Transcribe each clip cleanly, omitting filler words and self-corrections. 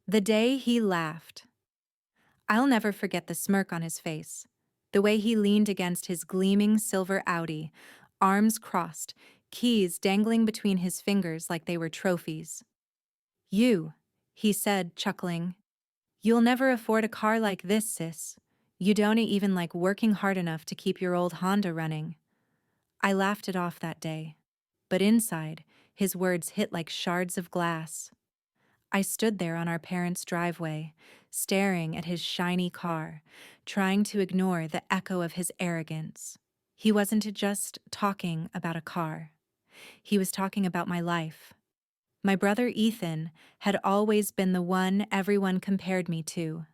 The day he laughed. I'll never forget the smirk on his face. The way he leaned against his gleaming silver Audi, arms crossed, keys dangling between his fingers like they were trophies. You, he said, chuckling. You'll never afford a car like this, sis. You don't even like working hard enough to keep your old Honda running. I laughed it off that day. But inside, his words hit like shards of glass. I stood there on our parents' driveway, staring at his shiny car, trying to ignore the echo of his arrogance. He wasn't just talking about a car. He was talking about my life. My brother Ethan had always been the one everyone compared me to.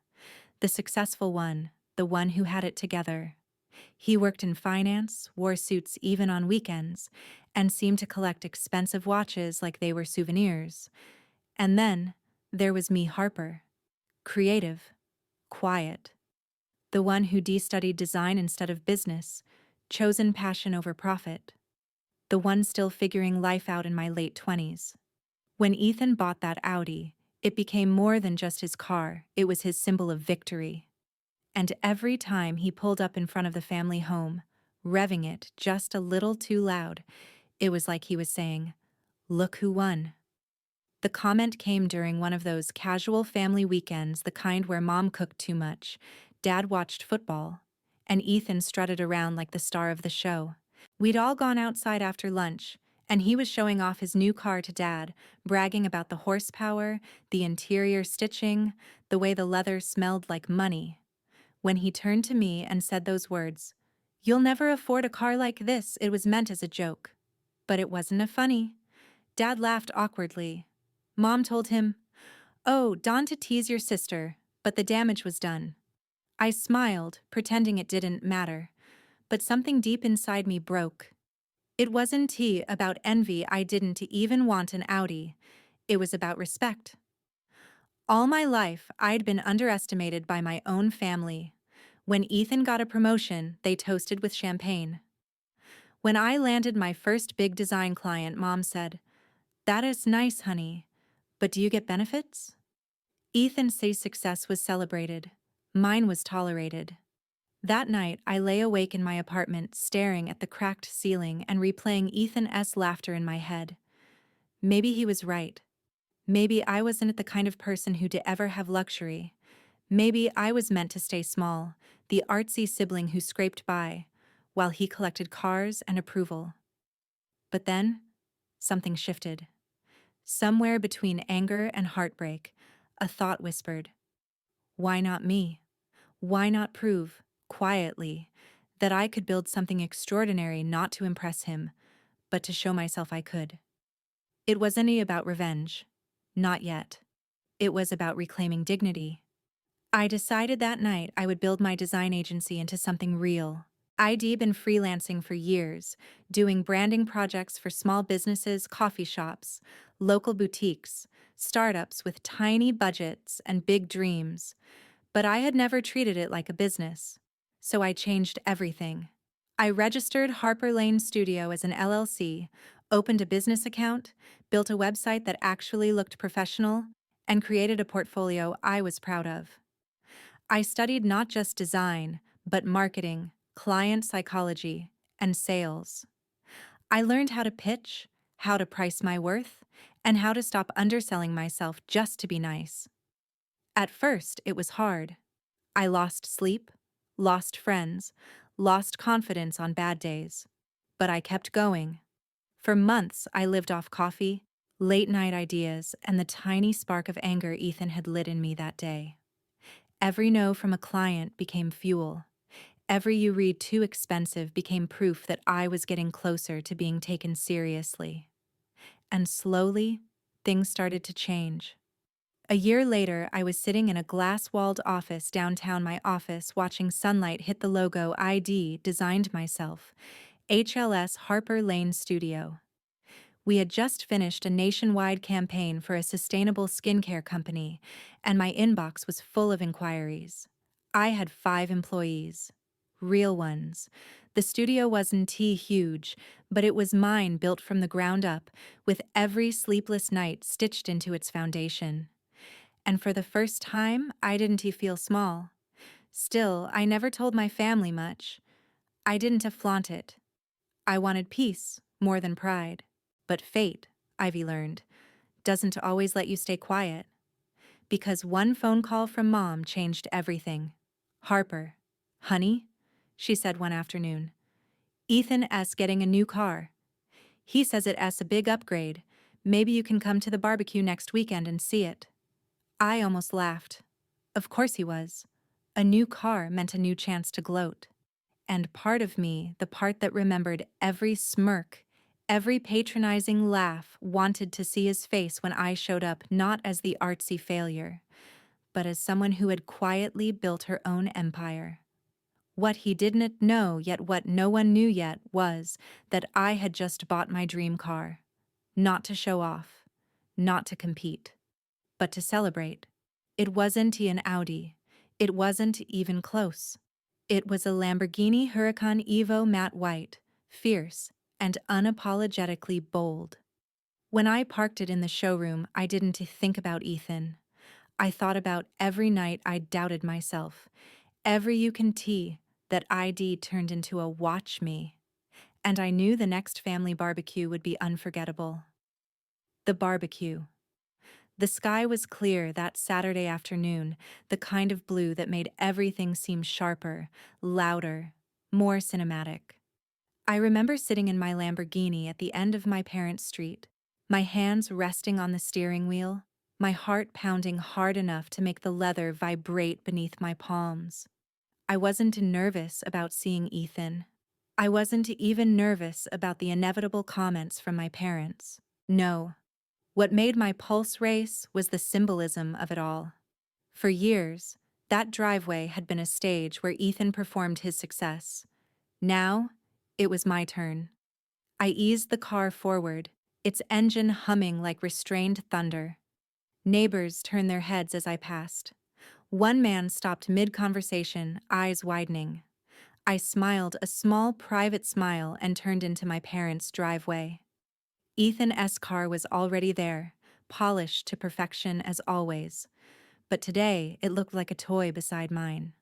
The successful one, the one who had it together. He worked in finance, wore suits even on weekends, and seemed to collect expensive watches like they were souvenirs. And then, there was me, Harper. Creative, quiet. The one who de-studied design instead of business, chosen passion over profit. The one still figuring life out in my late 20s. When Ethan bought that Audi, it became more than just his car, it was his symbol of victory. And every time he pulled up in front of the family home, revving it just a little too loud, it was like he was saying, "Look who won." The comment came during one of those casual family weekends, the kind where mom cooked too much, dad watched football, and Ethan strutted around like the star of the show. We'd all gone outside after lunch, and he was showing off his new car to dad, bragging about the horsepower, the interior stitching, the way the leather smelled like money. When he turned to me and said those words, "You'll never afford a car like this," it was meant as a joke. But it wasn't a funny. Dad laughed awkwardly. Mom told him, "Oh, Don, to tease your sister," but the damage was done. I smiled, pretending it didn't matter, but something deep inside me broke. It wasn't about envy. I didn't even want an Audi. It was about respect. All my life, I'd been underestimated by my own family. When Ethan got a promotion, they toasted with champagne. When I landed my first big design client, Mom said, "That is nice, honey, but do you get benefits?" Ethan's success was celebrated. Mine was tolerated. That night, I lay awake in my apartment, staring at the cracked ceiling and replaying Ethan's laughter in my head. Maybe he was right. Maybe I wasn't the kind of person who'd ever have luxury. Maybe I was meant to stay small, the artsy sibling who scraped by, while he collected cars and approval. But then, something shifted. Somewhere between anger and heartbreak, a thought whispered, "Why not me? Why not prove, quietly, that I could build something extraordinary, not to impress him, but to show myself I could?" It wasn't about revenge. Not yet. It was about reclaiming dignity. I decided that night I would build my design agency into something real. I'd been freelancing for years, doing branding projects for small businesses, coffee shops, local boutiques, startups with tiny budgets and big dreams. But I had never treated it like a business. So I changed everything. I registered Harper Lane Studio as an LLC, opened a business account, built a website that actually looked professional, and created a portfolio I was proud of. I studied not just design, but marketing, client psychology, and sales. I learned how to pitch, how to price my worth, and how to stop underselling myself just to be nice. At first, it was hard. I lost sleep, lost friends, lost confidence on bad days. But I kept going. For months, I lived off coffee, late-night ideas, and the tiny spark of anger Ethan had lit in me that day. Every no from a client became fuel. Every "you read too expensive" became proof that I was getting closer to being taken seriously. And slowly, things started to change. A year later, I was sitting in a glass-walled office downtown my office, watching sunlight hit the logo I'd designed myself, HLS Harper Lane Studio. We had just finished a nationwide campaign for a sustainable skincare company, and my inbox was full of inquiries. I had 5 employees. Real ones. The studio wasn't huge, but it was mine, built from the ground up, with every sleepless night stitched into its foundation. And for the first time, I didn't feel small. Still, I never told my family much. I didn't flaunt it. I wanted peace more than pride. But fate, Ivy learned, doesn't always let you stay quiet. Because one phone call from Mom changed everything. Harper, honey, she said one afternoon, Ethan S. getting a new car. He says it S a big upgrade. Maybe you can come to the barbecue next weekend and see it. I almost laughed. Of course he was. A new car meant a new chance to gloat. And part of me, the part that remembered every smirk, every patronizing laugh, wanted to see his face when I showed up not as the artsy failure, but as someone who had quietly built her own empire. What he didn't know, yet what no one knew yet, was that I had just bought my dream car. Not to show off, not to compete, but to celebrate. It wasn't an Audi. It wasn't even close. It was a Lamborghini Huracan Evo matte white, fierce, and unapologetically bold. When I parked it in the showroom, I didn't think about Ethan. I thought about every night I doubted myself, every you can tee that ID turned into a watch me. And I knew the next family barbecue would be unforgettable. The barbecue. The sky was clear that Saturday afternoon, the kind of blue that made everything seem sharper, louder, more cinematic. I remember sitting in my Lamborghini at the end of my parents' street, my hands resting on the steering wheel, my heart pounding hard enough to make the leather vibrate beneath my palms. I wasn't nervous about seeing Ethan. I wasn't even nervous about the inevitable comments from my parents. No. What made my pulse race was the symbolism of it all. For years, that driveway had been a stage where Ethan performed his success. Now, it was my turn. I eased the car forward, its engine humming like restrained thunder. Neighbors turned their heads as I passed. One man stopped mid-conversation, eyes widening. I smiled a small private smile and turned into my parents' driveway. Ethan S. car was already there, polished to perfection as always, but today it looked like a toy beside mine.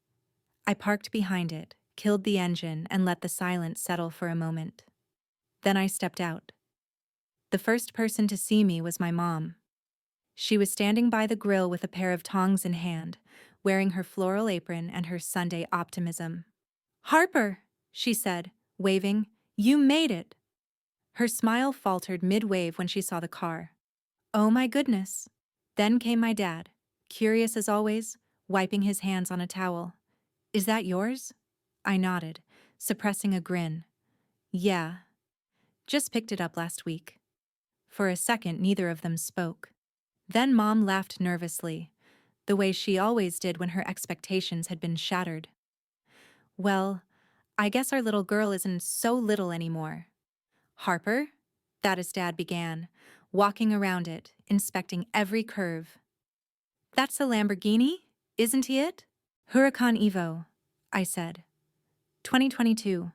I parked behind it, killed the engine, and let the silence settle for a moment. Then I stepped out. The first person to see me was my mom. She was standing by the grill with a pair of tongs in hand, wearing her floral apron and her Sunday optimism. "Harper," she said, waving, "you made it." Her smile faltered mid-wave when she saw the car. Oh my goodness. Then came my dad, curious as always, wiping his hands on a towel. "Is that yours?" I nodded, suppressing a grin. "Yeah. Just picked it up last week." For a second, neither of them spoke. Then Mom laughed nervously, the way she always did when her expectations had been shattered. "Well, I guess our little girl isn't so little anymore." "Harper?" Thaddeus' dad began, walking around it, inspecting every curve. "That's a Lamborghini, isn't it?" "Huracan Evo," I said. 2022.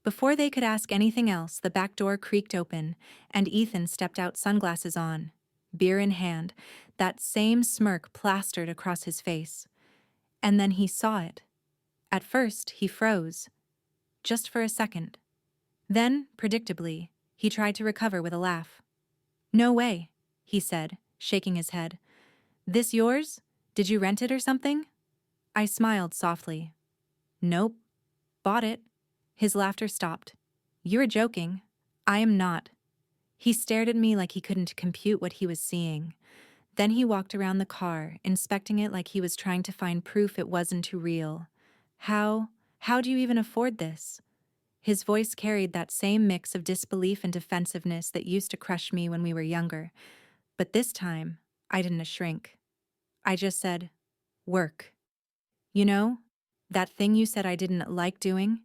Before they could ask anything else, the back door creaked open, and Ethan stepped out, sunglasses on, beer in hand, that same smirk plastered across his face. And then he saw it. At first, he froze. Just for a second. Then, predictably, he tried to recover with a laugh. "No way," he said, shaking his head. "This yours? Did you rent it or something?" I smiled softly. "Nope. Bought it." His laughter stopped. "You're joking." "I am not." He stared at me like he couldn't compute what he was seeing. Then he walked around the car, inspecting it like he was trying to find proof it wasn't too real. How do you even afford this?" His voice carried that same mix of disbelief and defensiveness that used to crush me when we were younger. But this time, I didn't shrink. I just said, "Work." "You know, that thing you said I didn't like doing?"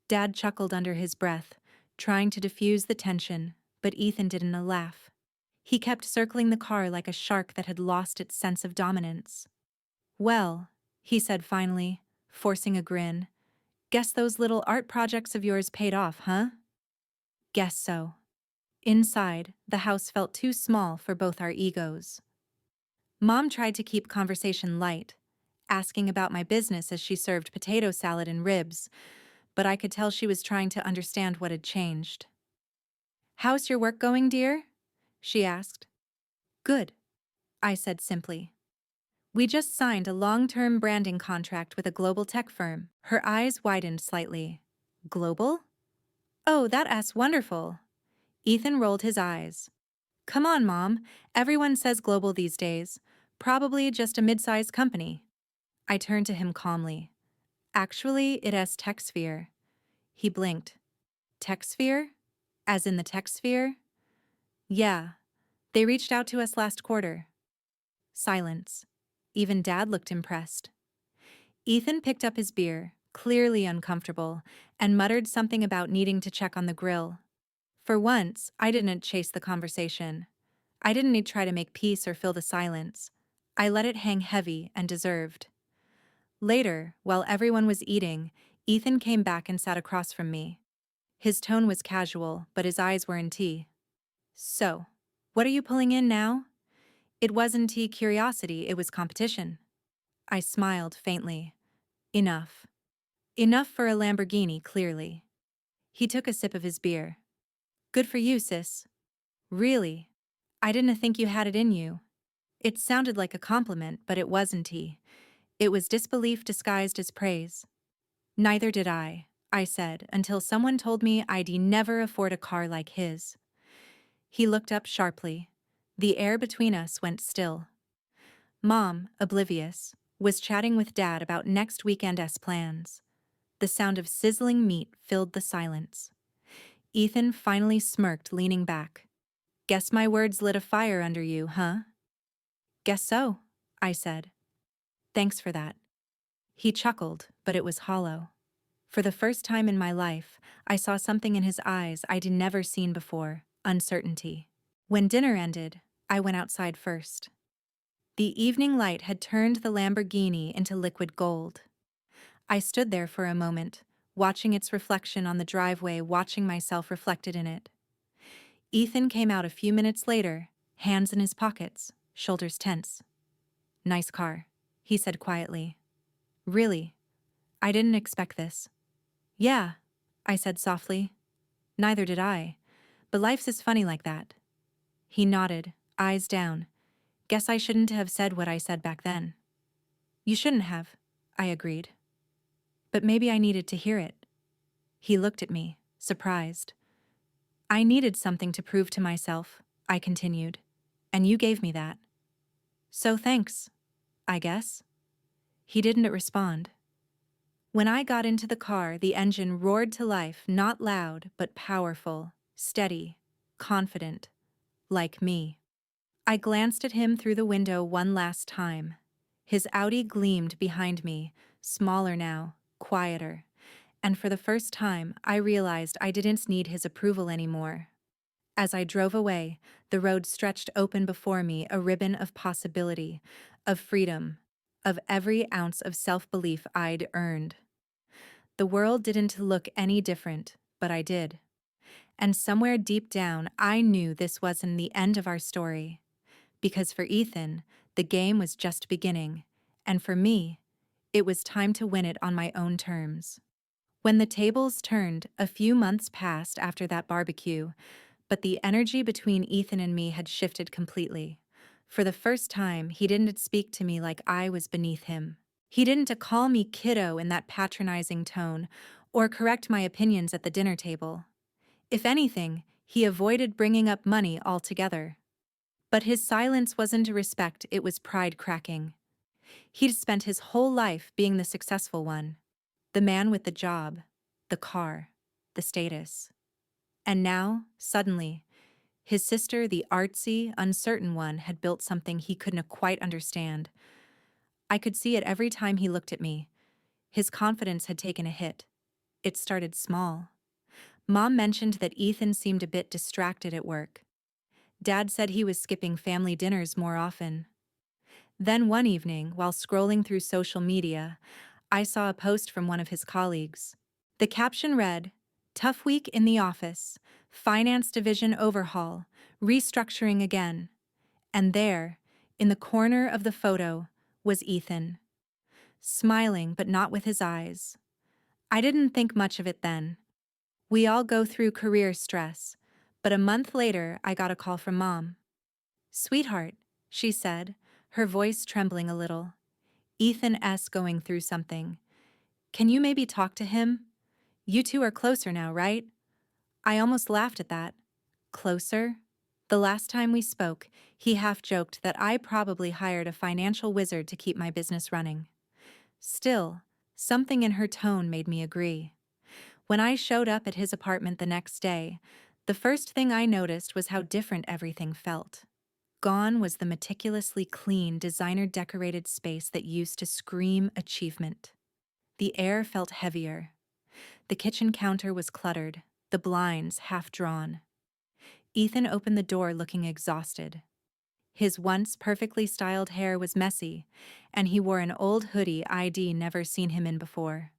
Dad chuckled under his breath, trying to diffuse the tension, but Ethan didn't laugh. He kept circling the car like a shark that had lost its sense of dominance. "Well," he said finally, forcing a grin, "guess those little art projects of yours paid off, huh?" Guess so. Inside, the house felt too small for both our egos. Mom tried to keep conversation light, asking about my business as she served potato salad and ribs, but I could tell she was trying to understand what had changed. "How's your work going, dear?" she asked. "Good," I said simply. "We just signed a long-term branding contract with a global tech firm." Her eyes widened slightly. "Global? Oh, that's wonderful." Ethan rolled his eyes. "Come on, Mom. Everyone says global these days. Probably just a mid-sized company." I turned to him calmly. "Actually, it has tech sphere." He blinked. "Tech sphere? As in the tech sphere?" "Yeah. They reached out to us last quarter." Silence. Even Dad looked impressed. Ethan picked up his beer, clearly uncomfortable, and muttered something about needing to check on the grill. For once, I didn't chase the conversation. I didn't need to try to make peace or fill the silence. I let it hang heavy and deserved. Later, while everyone was eating, Ethan came back and sat across from me. His tone was casual, but his eyes were in tea. "So, what are you pulling in now?" It wasn't tea curiosity, it was competition. I smiled faintly. Enough. Enough for a Lamborghini, clearly. He took a sip of his beer. "Good for you, sis." "Really? I didn't think you had it in you." It sounded like a compliment, but it wasn't he. It was disbelief disguised as praise. "Neither did I said, until someone told me I'd never afford a car like his." He looked up sharply. The air between us went still. Mom, oblivious, was chatting with Dad about next weekend's plans. The sound of sizzling meat filled the silence. Ethan finally smirked, leaning back. "Guess my words lit a fire under you, huh?" "Guess so," I said. "Thanks for that." He chuckled, but it was hollow. For the first time in my life, I saw something in his eyes I'd never seen before: uncertainty. When dinner ended, I went outside first. The evening light had turned the Lamborghini into liquid gold. I stood there for a moment, watching its reflection on the driveway, watching myself reflected in it. Ethan came out a few minutes later, hands in his pockets, shoulders tense. "Nice car," he said quietly. "Really? I didn't expect this." "Yeah," I said softly. "Neither did I. But life's is funny like that." He nodded, eyes down. "Guess I shouldn't have said what I said back then." "You shouldn't have," I agreed. "But maybe I needed to hear it." He looked at me, surprised. "I needed something to prove to myself," I continued. "And you gave me that. So thanks, I guess." He didn't respond. When I got into the car, the engine roared to life, not loud, but powerful, steady, confident, like me. I glanced at him through the window one last time. His Audi gleamed behind me, smaller now, quieter, and for the first time, I realized I didn't need his approval anymore. As I drove away, the road stretched open before me, a ribbon of possibility, of freedom, of every ounce of self-belief I'd earned. The world didn't look any different, but I did. And somewhere deep down, I knew this wasn't the end of our story. Because for Ethan, the game was just beginning, and for me, it was time to win it on my own terms. When the tables turned, a few months passed after that barbecue, but the energy between Ethan and me had shifted completely. For the first time, he didn't speak to me like I was beneath him. He didn't call me kiddo in that patronizing tone, or correct my opinions at the dinner table. If anything, he avoided bringing up money altogether. But his silence wasn't respect, it was pride-cracking. He'd spent his whole life being the successful one, the man with the job, the car, the status. And now, suddenly, his sister, the artsy, uncertain one, had built something he couldn't quite understand. I could see it every time he looked at me. His confidence had taken a hit. It started small. Mom mentioned that Ethan seemed a bit distracted at work. Dad said he was skipping family dinners more often. Then one evening, while scrolling through social media, I saw a post from one of his colleagues. The caption read, "Tough week in the office, finance division overhaul, restructuring again." And there, In the corner of the photo was Ethan, smiling but not with his eyes. I didn't think much of it then. We all go through career stress, but a month later I got a call from Mom. "Sweetheart," she said, her voice trembling a little. "Ethan S. going through something. Can you maybe talk to him? You two are closer now, right?" I almost laughed at that. Closer? The last time we spoke, he half joked that I probably hired a financial wizard to keep my business running. Still, something in her tone made me agree. When I showed up at his apartment the next day, the first thing I noticed was how different everything felt. Gone was the meticulously clean, designer-decorated space that used to scream achievement. The air felt heavier. The kitchen counter was cluttered, the blinds half drawn. Ethan opened the door looking exhausted. His once perfectly styled hair was messy, and he wore an old hoodie I'd never seen him in before.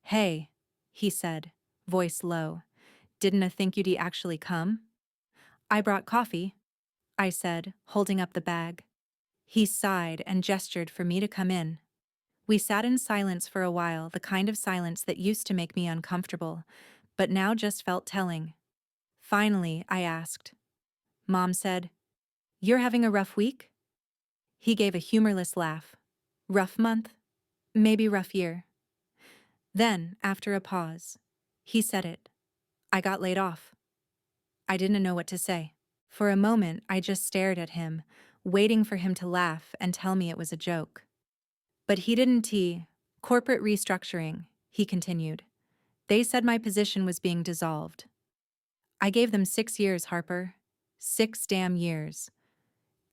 "Hey," he said, voice low. "Didn't I think you'd actually come?" "I brought coffee," I said, holding up the bag. He sighed and gestured for me to come in. We sat in silence for a while, the kind of silence that used to make me uncomfortable, but now just felt telling. Finally, I asked. Mom said, "You're having a rough week?" He gave a humorless laugh. "Rough month? Maybe rough year." Then, after a pause, he said it. "I got laid off." I didn't know what to say. For a moment, I just stared at him, waiting for him to laugh and tell me it was a joke. But he didn't. Corporate restructuring, he continued. They said my position was being dissolved. I gave them 6 years, Harper. 6 damn years.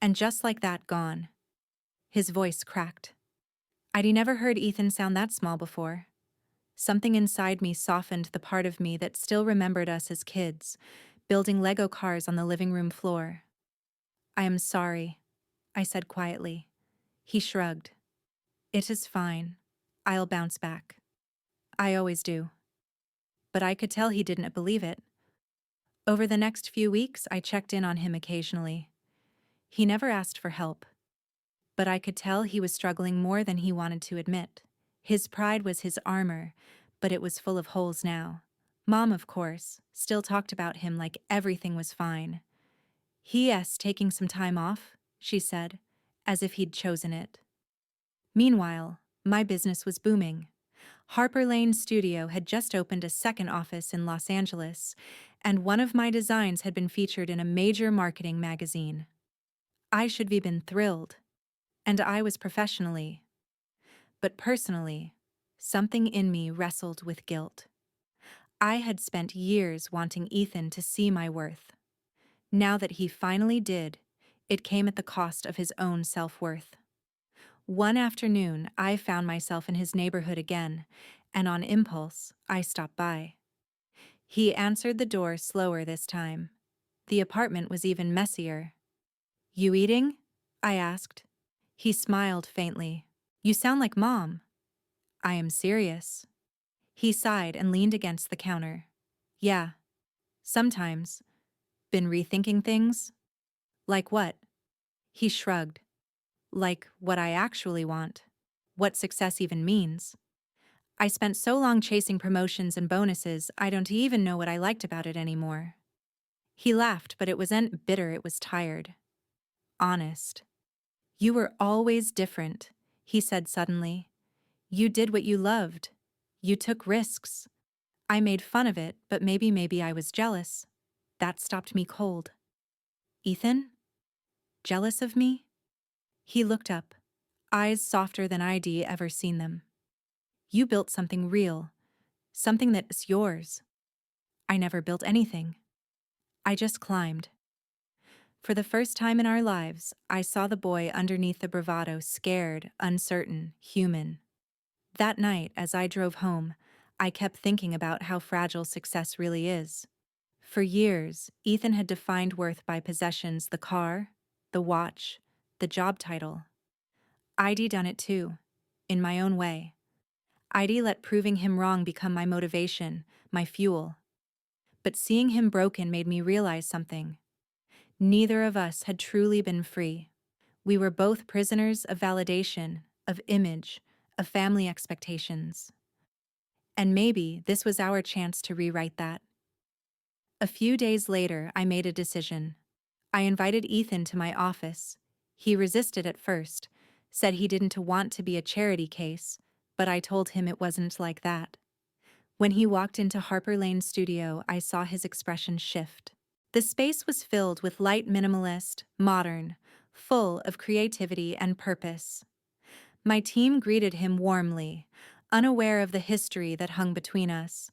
And just like that, gone. His voice cracked. I'd never heard Ethan sound that small before. Something inside me softened the part of me that still remembered us as kids, building Lego cars on the living room floor. "I am sorry," I said quietly. He shrugged. "It is fine. I'll bounce back. I always do." But I could tell he didn't believe it. Over the next few weeks, I checked in on him occasionally. He never asked for help, but I could tell he was struggling more than he wanted to admit. His pride was his armor, but it was full of holes now. Mom, of course, still talked about him like everything was fine. "He's taking some time off," she said, as if he'd chosen it. Meanwhile, my business was booming. Harper Lane Studio had just opened a second office in Los Angeles, and one of my designs had been featured in a major marketing magazine. I should have been thrilled, and I was professionally. But personally, something in me wrestled with guilt. I had spent years wanting Ethan to see my worth. Now that he finally did, it came at the cost of his own self-worth. One afternoon, I found myself in his neighborhood again, and on impulse, I stopped by. He answered the door slower this time. The apartment was even messier. "You eating?" I asked. He smiled faintly. "You sound like Mom." "I am serious." He sighed and leaned against the counter. "Yeah, sometimes. Been rethinking things?" "Like what?" He shrugged. "Like what I actually want. What success even means. I spent so long chasing promotions and bonuses, I don't even know what I liked about it anymore." He laughed, but it wasn't bitter, it was tired. Honest. "You were always different," he said suddenly. "You did what you loved. You took risks. I made fun of it, but maybe I was jealous. That stopped me cold." "Ethan? Jealous of me?" He looked up, eyes softer than I'd ever seen them. "You built something real, something that's yours." "I never built anything. I just climbed." For the first time in our lives, I saw the boy underneath the bravado, scared, uncertain, human. That night, as I drove home, I kept thinking about how fragile success really is. For years, Ethan had defined worth by possessions: the car, the watch, the job title. I'd done it too, in my own way. I'd let proving him wrong become my motivation, my fuel. But seeing him broken made me realize something. Neither of us had truly been free. We were both prisoners of validation, of image, of family expectations. And maybe this was our chance to rewrite that. A few days later, I made a decision. I invited Ethan to my office. He resisted at first, said he didn't want to be a charity case, but I told him it wasn't like that. When he walked into Harper Lane's studio, I saw his expression shift. The space was filled with light minimalist, modern, full of creativity and purpose. My team greeted him warmly, unaware of the history that hung between us.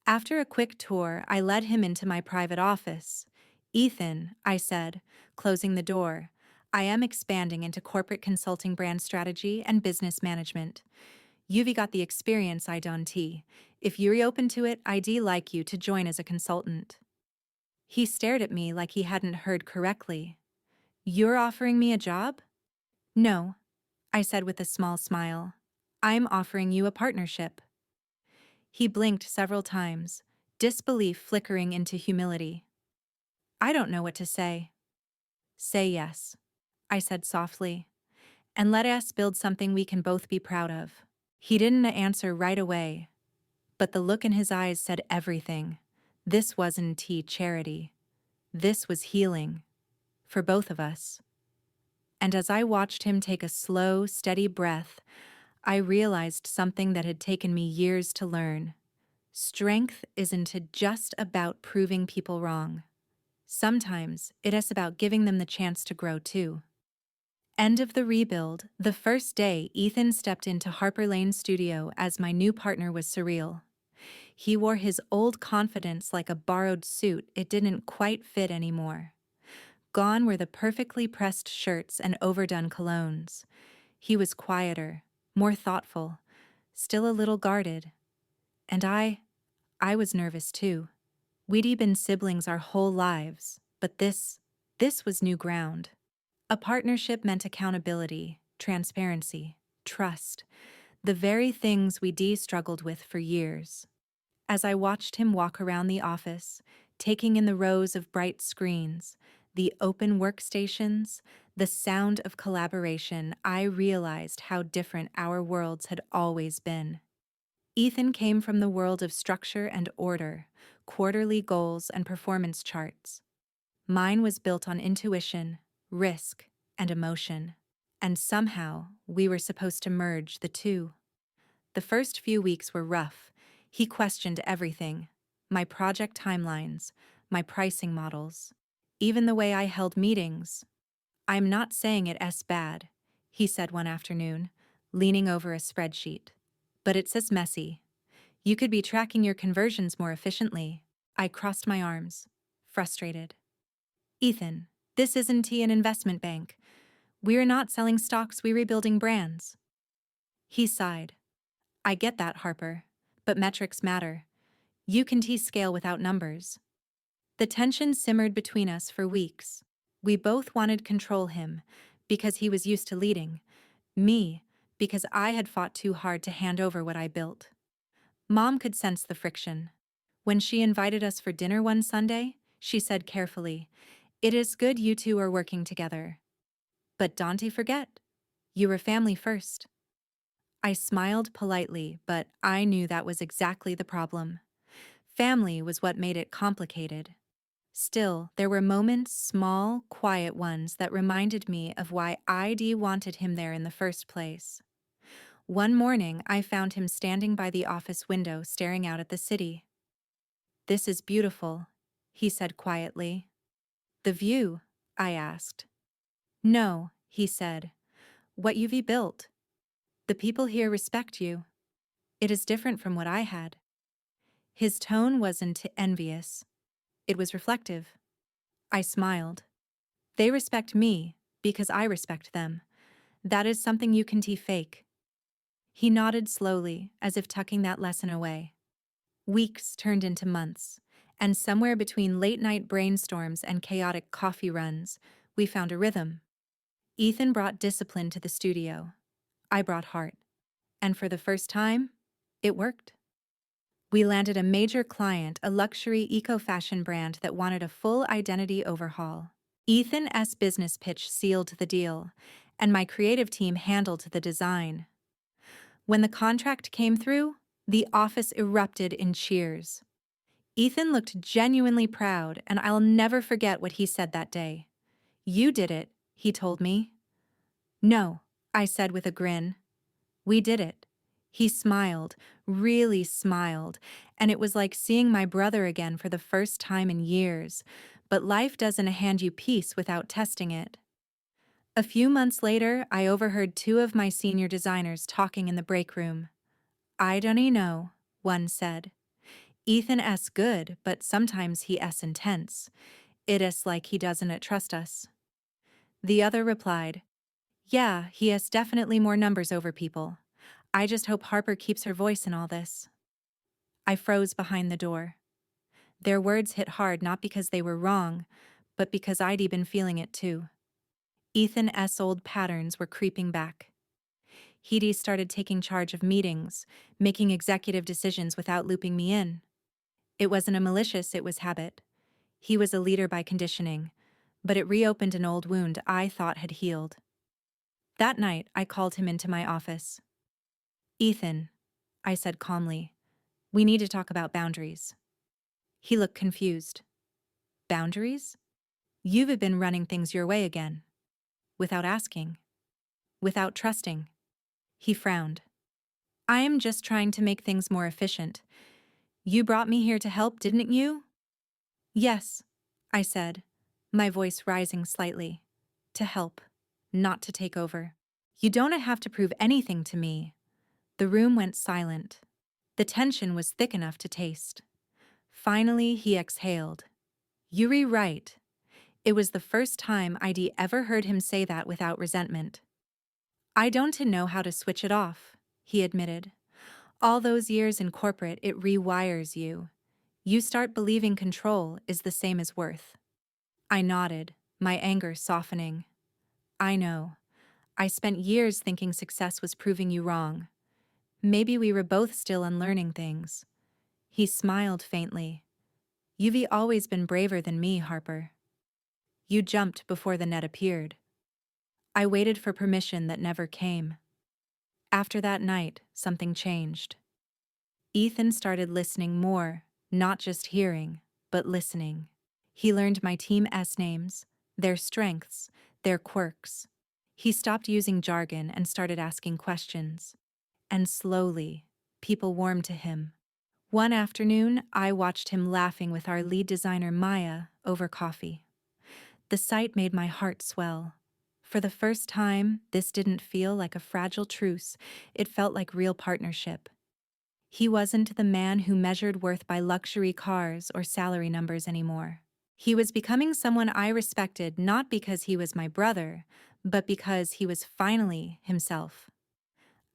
After a quick tour, I led him into my private office. "Ethan," I said, closing the door, "I am expanding into corporate consulting, brand strategy, and business management. You've got the experience I don't. If you're open to it, I'd like you to join as a consultant." He stared at me like he hadn't heard correctly. "You're offering me a job?" "No," I said with a small smile. "I'm offering you a partnership." He blinked several times, disbelief flickering into humility. "I don't know what to say." "Say yes," I said softly, "and let us build something we can both be proud of." He didn't answer right away, but the look in his eyes said everything. This wasn't charity. This was healing. For both of us. And as I watched him take a slow, steady breath, I realized something that had taken me years to learn. Strength isn't just about proving people wrong. Sometimes it is about giving them the chance to grow too. End of the rebuild. The first day Ethan stepped into Harper Lane's studio as my new partner was surreal. He wore his old confidence like a borrowed suit it didn't quite fit anymore. Gone were the perfectly pressed shirts and overdone colognes. He was quieter, more thoughtful, still a little guarded. And I was nervous too. We'd been siblings our whole lives, but this was new ground. A partnership meant accountability, transparency, trust, the very things we struggled with for years. As I watched him walk around the office, taking in the rows of bright screens, the open workstations, the sound of collaboration, I realized how different our worlds had always been. Ethan came from the world of structure and order, quarterly goals and performance charts. Mine was built on intuition, risk, and emotion. And somehow, we were supposed to merge the two. The first few weeks were rough. He questioned everything: my project timelines, my pricing models, even the way I held meetings. "I'm not saying it's bad," he said one afternoon, leaning over a spreadsheet. "But it's as messy. You could be tracking your conversions more efficiently." I crossed my arms, frustrated. "Ethan, this isn't an investment bank. We're not selling stocks, we're rebuilding brands." He sighed. "I get that, Harper, but metrics matter. You can scale without numbers." The tension simmered between us for weeks. We both wanted control him, because he was used to leading. Me, because I had fought too hard to hand over what I built. Mom could sense the friction. When she invited us for dinner one Sunday, she said carefully, "It is good you two are working together. But don't forget, you were family first." I smiled politely, but I knew that was exactly the problem. Family was what made it complicated. Still, there were moments, small, quiet ones, that reminded me of why I wanted him there in the first place. One morning, I found him standing by the office window staring out at the city. "This is beautiful," he said quietly. "The view?" I asked. "No," he said. "What you've built. The people here respect you. It is different from what I had." His tone wasn't envious. It was reflective. I smiled. "They respect me because I respect them. That is something you can fake." He nodded slowly, as if tucking that lesson away. Weeks turned into months, and somewhere between late-night brainstorms and chaotic coffee runs, we found a rhythm. Ethan brought discipline to the studio. I brought heart. And for the first time, it worked. We landed a major client, a luxury eco-fashion brand that wanted a full identity overhaul. Ethan's business pitch sealed the deal, and my creative team handled the design. When the contract came through, the office erupted in cheers. Ethan looked genuinely proud, and I'll never forget what he said that day. "You did it," he told me. "No," I said with a grin. "We did it." He smiled, really smiled, and it was like seeing my brother again for the first time in years. But life doesn't hand you peace without testing it. A few months later, I overheard two of my senior designers talking in the break room. "I don't know," one said. "Ethan good, but sometimes he intense. It like he doesn't trust us." The other replied, "Yeah, he definitely more numbers over people. I just hope Harper keeps her voice in all this." I froze behind the door. Their words hit hard not because they were wrong, but because I'd been feeling it too. Ethan's old patterns were creeping back. He'd started taking charge of meetings, making executive decisions without looping me in. It wasn't a malicious, it was habit. He was a leader by conditioning, but it reopened an old wound I thought had healed. That night, I called him into my office. "Ethan," I said calmly, "we need to talk about boundaries." He looked confused. "Boundaries? You've been running things your way again. Without asking. Without trusting." He frowned. "I am just trying to make things more efficient. You brought me here to help, didn't you?" "Yes," I said, my voice rising slightly. "To help, not to take over. You don't have to prove anything to me." The room went silent. The tension was thick enough to taste. Finally, he exhaled. "You're right." It was the first time I'd ever heard him say that without resentment. "I don't know how to switch it off," he admitted. "All those years in corporate, it rewires you. You start believing control is the same as worth." I nodded, my anger softening. "I know. I spent years thinking success was proving you wrong. Maybe we were both still unlearning things." He smiled faintly. "You've always been braver than me, Harper. You jumped before the net appeared." I waited for permission that never came. After that night, something changed. Ethan started listening more, not just hearing, but listening. He learned my team's names, their strengths, their quirks. He stopped using jargon and started asking questions. And slowly, people warmed to him. One afternoon, I watched him laughing with our lead designer Maya over coffee. The sight made my heart swell. For the first time, this didn't feel like a fragile truce, it felt like real partnership. He wasn't the man who measured worth by luxury cars or salary numbers anymore. He was becoming someone I respected not because he was my brother, but because he was finally himself.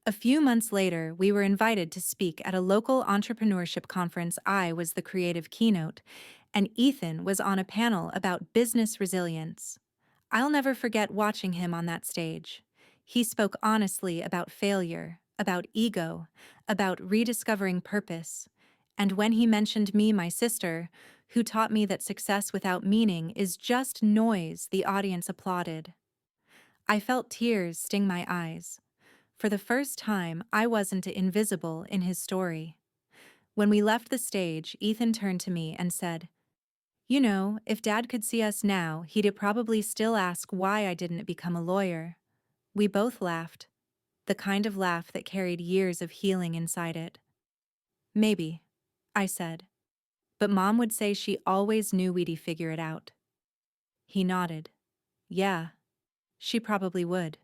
A few months later, we were invited to speak at a local entrepreneurship conference. I was the creative keynote, and Ethan was on a panel about business resilience. I'll never forget watching him on that stage. He spoke honestly about failure, about ego, about rediscovering purpose. And when he mentioned me, my sister, who taught me that success without meaning is just noise, the audience applauded. I felt tears sting my eyes. For the first time, I wasn't invisible in his story. When we left the stage, Ethan turned to me and said, "You know, if Dad could see us now, he'd probably still ask why I didn't become a lawyer." We both laughed, the kind of laugh that carried years of healing inside it. "Maybe," I said, "but Mom would say she always knew we'd figure it out." He nodded. "Yeah, she probably would."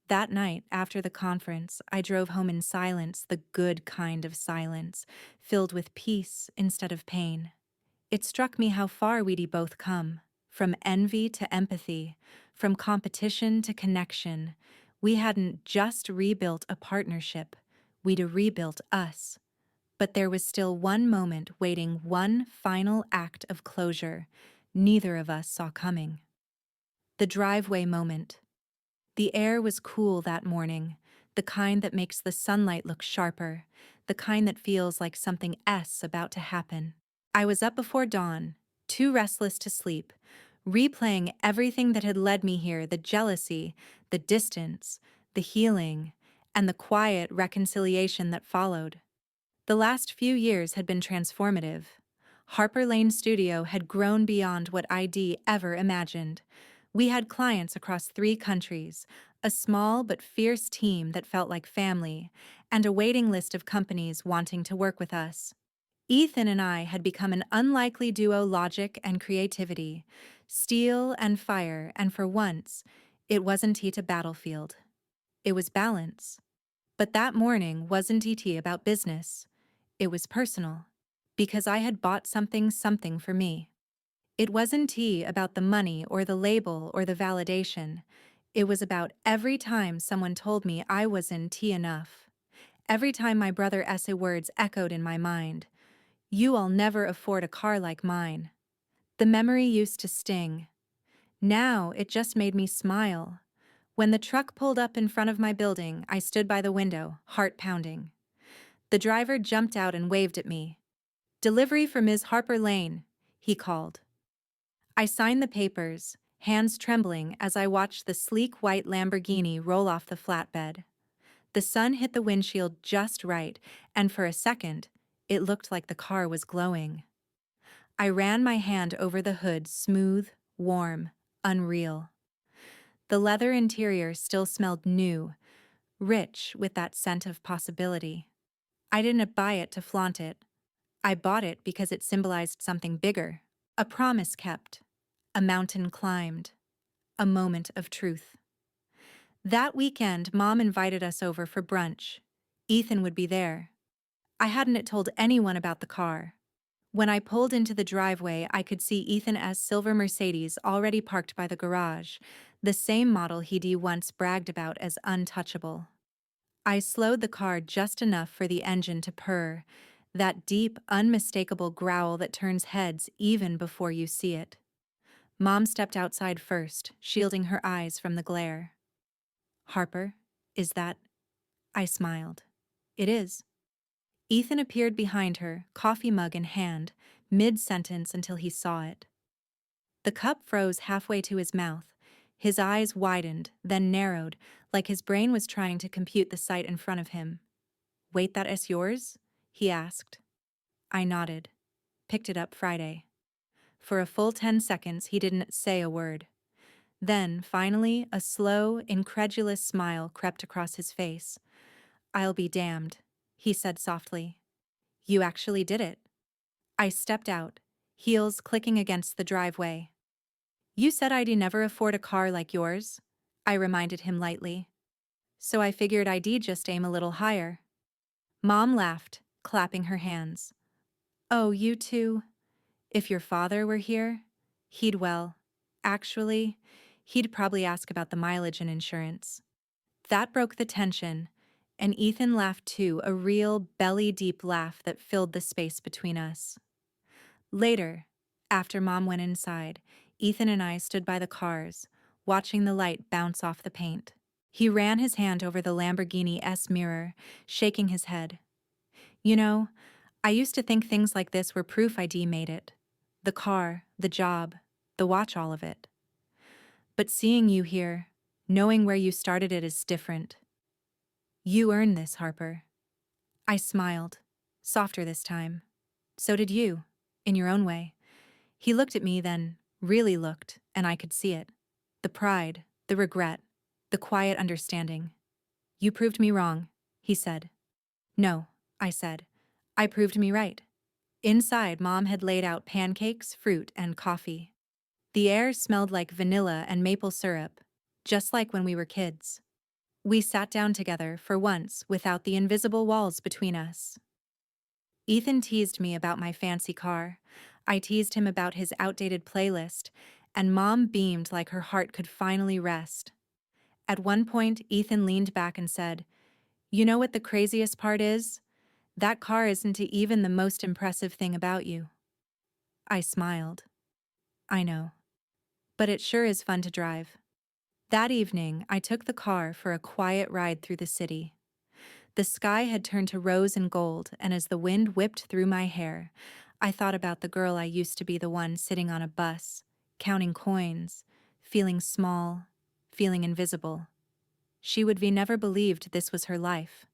That night, after the conference, I drove home in silence, the good kind of silence, filled with peace instead of pain. It struck me how far we'd both come. From envy to empathy, from competition to connection. We hadn't just rebuilt a partnership, we'd rebuilt us. But there was still one moment waiting, one final act of closure neither of us saw coming. The driveway moment. The air was cool that morning, the kind that makes the sunlight look sharper, the kind that feels like something about to happen. I was up before dawn, too restless to sleep, replaying everything that had led me here, the jealousy, the distance, the healing, and the quiet reconciliation that followed. The last few years had been transformative. Harper Lane Studio had grown beyond what ID ever imagined. We had clients across 3 countries, a small but fierce team that felt like family, and a waiting list of companies wanting to work with us. Ethan and I had become an unlikely duo, logic and creativity, steel and fire, and for once, it wasn't T to battlefield. It was balance. But that morning wasn't ET about business. It was personal. Because I had bought something for me. It wasn't T about the money or the label or the validation. It was about every time someone told me I wasn't T enough. Every time my brother Essa words echoed in my mind. You'll never afford a car like mine. The memory used to sting. Now it just made me smile. When the truck pulled up in front of my building, I stood by the window, heart pounding. The driver jumped out and waved at me. "Delivery for Ms. Harper Lane," he called. I signed the papers, hands trembling as I watched the sleek white Lamborghini roll off the flatbed. The sun hit the windshield just right, and for a second, it looked like the car was glowing. I ran my hand over the hood, smooth, warm, unreal. The leather interior still smelled new, rich with that scent of possibility. I didn't buy it to flaunt it. I bought it because it symbolized something bigger, a promise kept, a mountain climbed, a moment of truth. That weekend, Mom invited us over for brunch. Ethan would be there. I hadn't told anyone about the car. When I pulled into the driveway, I could see Ethan's silver Mercedes already parked by the garage, the same model he'd once bragged about as untouchable. I slowed the car just enough for the engine to purr, that deep, unmistakable growl that turns heads even before you see it. Mom stepped outside first, shielding her eyes from the glare. "Harper, is that—" I smiled. "It is." Ethan appeared behind her, coffee mug in hand, mid-sentence until he saw it. The cup froze halfway to his mouth. His eyes widened, then narrowed, like his brain was trying to compute the sight in front of him. "Wait, that is yours?" he asked. I nodded. "Picked it up Friday." For a full 10 seconds, he didn't say a word. Then, finally, a slow, incredulous smile crept across his face. "I'll be damned," he said softly. "You actually did it." I stepped out, heels clicking against the driveway. "You said I'd never afford a car like yours," I reminded him lightly. "So I figured I'd just aim a little higher." Mom laughed, clapping her hands. "Oh, you too? If your father were here, actually, he'd probably ask about the mileage and insurance." That broke the tension, and Ethan laughed too, a real belly-deep laugh that filled the space between us. Later, after Mom went inside, Ethan and I stood by the cars, watching the light bounce off the paint. He ran his hand over the Lamborghini S mirror, shaking his head. "You know, I used to think things like this were proof ID made it. The car, the job, the watch, all of it. But seeing you here, knowing where you started it is different. You earned this, Harper." I smiled, softer this time. "So did you, in your own way." He looked at me, then really looked, and I could see it. The pride, the regret, the quiet understanding. "You proved me wrong," he said. "No," I said. "I proved me right." Inside, Mom had laid out pancakes, fruit, and coffee. The air smelled like vanilla and maple syrup, just like when we were kids. We sat down together, for once, without the invisible walls between us. Ethan teased me about my fancy car. I teased him about his outdated playlist, and Mom beamed like her heart could finally rest. At one point, Ethan leaned back and said, "You know what the craziest part is? That car isn't even the most impressive thing about you." I smiled. "I know. But it sure is fun to drive." That evening, I took the car for a quiet ride through the city. The sky had turned to rose and gold, and as the wind whipped through my hair, I thought about the girl I used to be, the one sitting on a bus, counting coins, feeling small, feeling invisible. She would be never believed this was her life.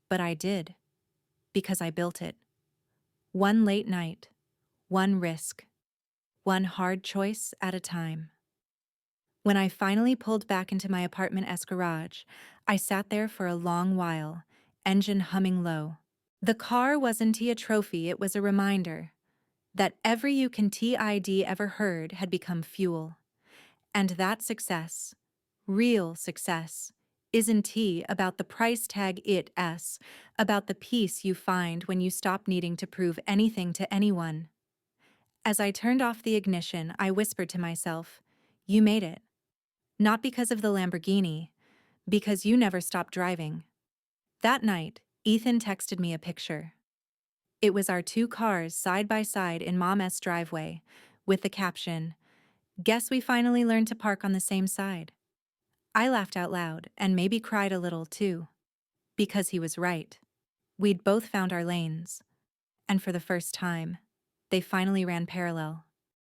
But I did, because I built it. One late night, one risk, one hard choice at a time. When I finally pulled back into my apartment-esque garage, I sat there for a long while, engine humming low. The car wasn't a trophy, it was a reminder that every you can TID ever heard had become fuel. And that success, real success, isn't about the price tag about the peace you find when you stop needing to prove anything to anyone. As I turned off the ignition, I whispered to myself, "You made it." Not because of the Lamborghini, because you never stopped driving. That night, Ethan texted me a picture. It was our two cars side by side in Mom's driveway, with the caption, "Guess we finally learned to park on the same side." I laughed out loud and maybe cried a little too, because he was right. We'd both found our lanes, and for the first time, they finally ran parallel.